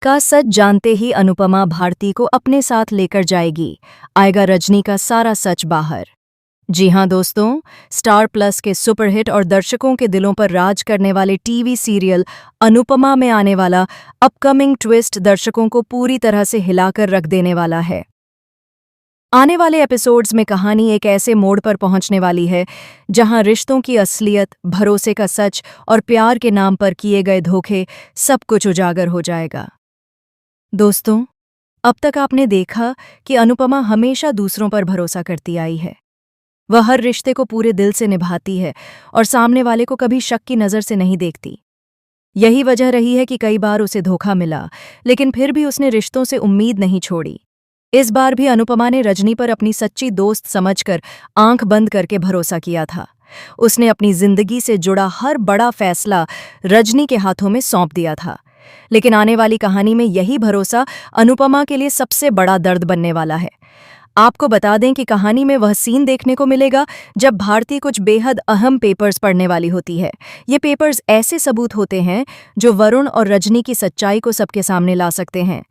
का सच जानते ही अनुपमा भारती को अपने साथ लेकर जाएगी। आएगा रजनी का सारा सच बाहर। जी हां दोस्तों, स्टार प्लस के सुपरहिट और दर्शकों के दिलों पर राज करने वाले टीवी सीरियल अनुपमा में आने वाला अपकमिंग ट्विस्ट दर्शकों को पूरी तरह से हिलाकर रख देने वाला है। आने वाले एपिसोड्स में कहानी एक ऐसे मोड़ पर पहुंचने वाली है जहां रिश्तों की असलियत, भरोसे का सच और प्यार के नाम पर किए गए धोखे सब कुछ उजागर हो जाएगा। दोस्तों, अब तक आपने देखा कि अनुपमा हमेशा दूसरों पर भरोसा करती आई है। वह हर रिश्ते को पूरे दिल से निभाती है और सामने वाले को कभी शक की नज़र से नहीं देखती। यही वजह रही है कि कई बार उसे धोखा मिला, लेकिन फिर भी उसने रिश्तों से उम्मीद नहीं छोड़ी। इस बार भी अनुपमा ने रजनी पर अपनी सच्ची दोस्त समझकर आंख बंद करके भरोसा किया था। उसने अपनी जिंदगी से जुड़ा हर बड़ा फैसला रजनी के हाथों में सौंप दिया था। लेकिन आने वाली कहानी में यही भरोसा अनुपमा के लिए सबसे बड़ा दर्द बनने वाला है। आपको बता दें कि कहानी में वह सीन देखने को मिलेगा जब भारती कुछ बेहद अहम पेपर्स पढ़ने वाली होती है। ये पेपर्स ऐसे सबूत होते हैं जो वरुण और रजनी की सच्चाई को सबके सामने ला सकते हैं।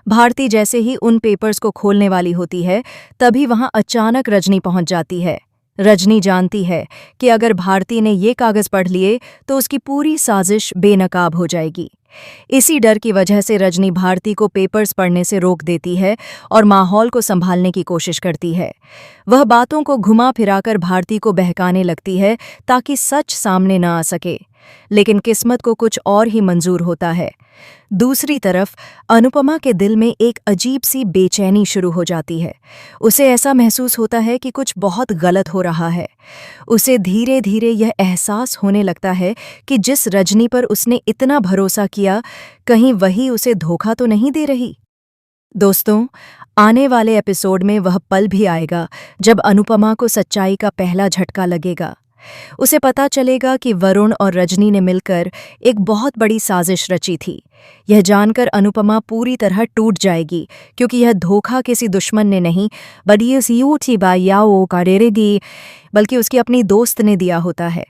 भारती जैसे ही उन पेपर्स को खोलने वाली होती है, तभी वहां अचानक रजनी पहुंच जाती है। रजनी जानती है कि अगर भारती ने ये कागज पढ़ लिए तो उसकी पूरी साजिश बेनकाब हो जाएगी। इसी डर की वजह से रजनी भारती को पेपर्स पढ़ने से रोक देती है और माहौल को संभालने की कोशिश करती है। वह बातों को घुमा फिराकर भारती को बहकाने लगती है ताकि सच सामने न आ सके, लेकिन किस्मत को कुछ और ही मंजूर होता है। दूसरी तरफ अनुपमा के दिल में एक अजीब सी बेचैनी शुरू हो जाती है। उसे ऐसा महसूस होता है कि कुछ बहुत गलत हो रहा है। उसे धीरे धीरे यह एहसास होने लगता है कि जिस रजनी पर उसने इतना भरोसा किया, कहीं वही उसे धोखा तो नहीं दे रही। दोस्तों, आने वाले एपिसोड में वह पल भी आएगा जब अनुपमा को सच्चाई का पहला झटका लगेगा। उसे पता चलेगा कि वरुण और रजनी ने मिलकर एक बहुत बड़ी साजिश रची थी। यह जानकर अनुपमा पूरी तरह टूट जाएगी, क्योंकि यह धोखा किसी दुश्मन ने नहीं बल्कि उसकी अपनी दोस्त ने दिया होता है।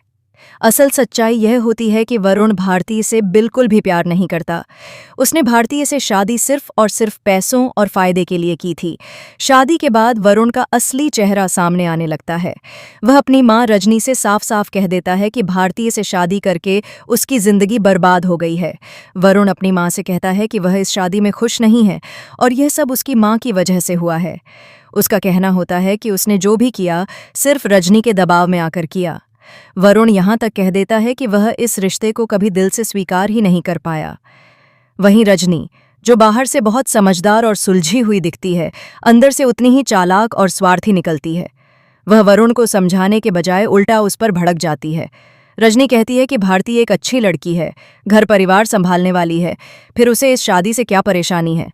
असल सच्चाई यह होती है कि वरुण भारती से बिल्कुल भी प्यार नहीं करता। उसने भारती से शादी सिर्फ और सिर्फ पैसों और फायदे के लिए की थी। शादी के बाद वरुण का असली चेहरा सामने आने लगता है। वह अपनी मां रजनी से साफ साफ कह देता है कि भारती से शादी करके उसकी जिंदगी बर्बाद हो गई है। वरुण अपनी मां से कहता है कि वह इस शादी में खुश नहीं है और यह सब उसकी मां की वजह से हुआ है। उसका कहना होता है कि उसने जो भी किया सिर्फ रजनी के दबाव में आकर किया। वरुण यहां तक कह देता है कि वह इस रिश्ते को कभी दिल से स्वीकार ही नहीं कर पाया। वहीं रजनी, जो बाहर से बहुत समझदार और सुलझी हुई दिखती है, अंदर से उतनी ही चालाक और स्वार्थी निकलती है। वह वरुण को समझाने के बजाय उल्टा उस पर भड़क जाती है। रजनी कहती है कि भारती एक अच्छी लड़की है, घर परिवार संभालने वाली है, फिर उसे इस शादी से क्या परेशानी है।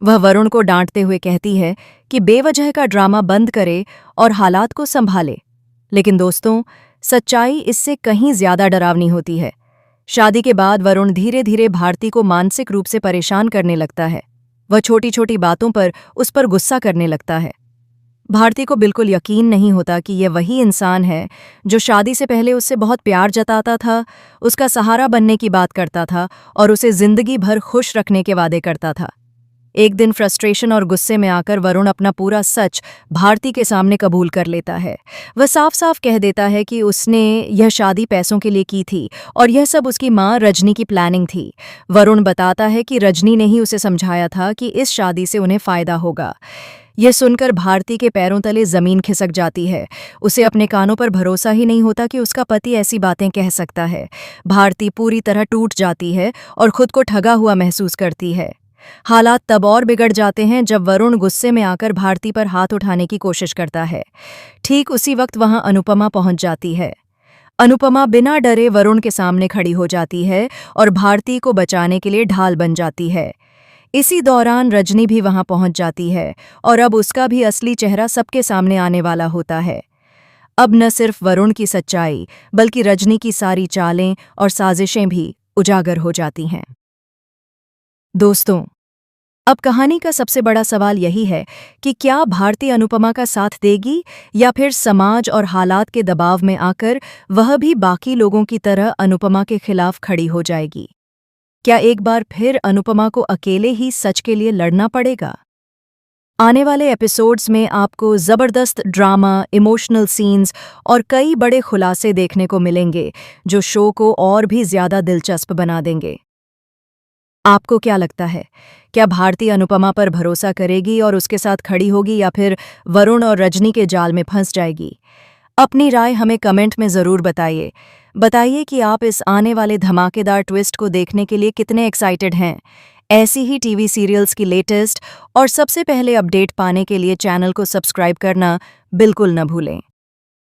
वह वरुण को डांटते हुए कहती है कि बेवजह का ड्रामा बंद करे और हालात को संभाले। लेकिन दोस्तों, सच्चाई इससे कहीं ज्यादा डरावनी होती है। शादी के बाद वरुण धीरे धीरे भारती को मानसिक रूप से परेशान करने लगता है। वह छोटी छोटी बातों पर उस पर गुस्सा करने लगता है। भारती को बिल्कुल यकीन नहीं होता कि यह वही इंसान है जो शादी से पहले उससे बहुत प्यार जताता था, उसका सहारा बनने की बात करता था और उसे जिंदगी भर खुश रखने के वादे करता था। एक दिन फ्रस्ट्रेशन और गुस्से में आकर वरुण अपना पूरा सच भारती के सामने कबूल कर लेता है। वह साफ साफ कह देता है कि उसने यह शादी पैसों के लिए की थी और यह सब उसकी मां रजनी की प्लानिंग थी। वरुण बताता है कि रजनी ने ही उसे समझाया था कि इस शादी से उन्हें फायदा होगा। यह सुनकर भारती के पैरों तले जमीन खिसक जाती है। उसे अपने कानों पर भरोसा ही नहीं होता कि उसका पति ऐसी बातें कह सकता है। भारती पूरी तरह टूट जाती है और खुद को ठगा हुआ महसूस करती है। हालात तब और बिगड़ जाते हैं जब वरुण गुस्से में आकर भारती पर हाथ उठाने की कोशिश करता है। ठीक उसी वक्त वहां अनुपमा पहुंच जाती है। अनुपमा बिना डरे वरुण के सामने खड़ी हो जाती है और भारती को बचाने के लिए ढाल बन जाती है। इसी दौरान रजनी भी वहां पहुंच जाती है और अब उसका भी असली चेहरा सबके सामने आने वाला होता है। अब न सिर्फ वरुण की सच्चाई, बल्कि रजनी की सारी चालें और साजिशें भी उजागर हो जाती हैं। दोस्तों, अब कहानी का सबसे बड़ा सवाल यही है कि क्या भारती अनुपमा का साथ देगी या फिर समाज और हालात के दबाव में आकर वह भी बाकी लोगों की तरह अनुपमा के खिलाफ खड़ी हो जाएगी। क्या एक बार फिर अनुपमा को अकेले ही सच के लिए लड़ना पड़ेगा? आने वाले एपिसोड्स में आपको ज़बरदस्त ड्रामा, इमोशनल सीन्स और कई बड़े खुलासे देखने को मिलेंगे, जो शो को और भी ज़्यादा दिलचस्प बना देंगे। आपको क्या लगता है? क्या भारती अनुपमा पर भरोसा करेगी और उसके साथ खड़ी होगी, या फिर वरुण और रजनी के जाल में फंस जाएगी? अपनी राय हमें कमेंट में ज़रूर बताइए। बताइए कि आप इस आने वाले धमाकेदार ट्विस्ट को देखने के लिए कितने एक्साइटेड हैं। ऐसी ही टीवी सीरियल्स की लेटेस्ट और सबसे पहले अपडेट पाने के लिए चैनल को सब्सक्राइब करना बिल्कुल न भूलें।